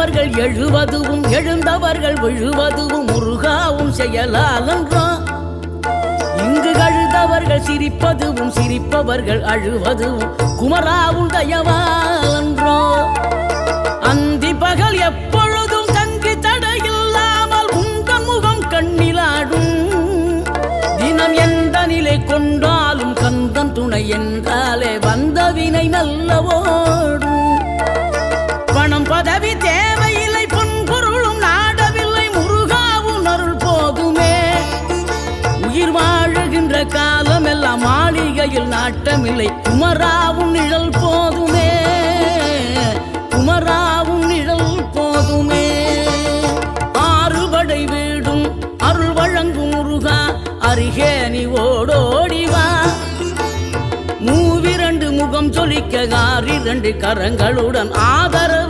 விழுந்தவர்கள் எழுவதுவும் எழுந்தவர்கள் விழுவதுவும் முருகாவும் செயலாலன்றோ. இங்கு அழுதவர்கள் சிரிப்பதுவும் சிரிப்பவர்கள் அழுவதுவும் குமராவும் தயவாலன்றோ. அந்தி பகல் எப்பொழுதும் தங்கி தடையில்லாமல் உங்கள் முகம் கண்ணிலாடும். தினம் எந்த நிலை கொண்டாலும் கந்தன் துணை என்றாலே வந்த வினை நல்லவோடும். பணம் பதவி தேவையில்லை பொன்பொருளும் நாடவில்லை முருகாவும் அருள் போதுமே. உயிர் வாழுகின்ற காலம் எல்லாம் மாளிகையில் நாட்டமில்லை குமராவும் நிழல் போதுமே. குமராவும் நிழல் போதுமே. ஆறுபடை வீடும் அருள் வழங்கும் முருகா அருகே நீ ஓடோடிவா. மூவிரண்டு முகம் சொலிக்க 6 கரங்களுடன் ஆதரவு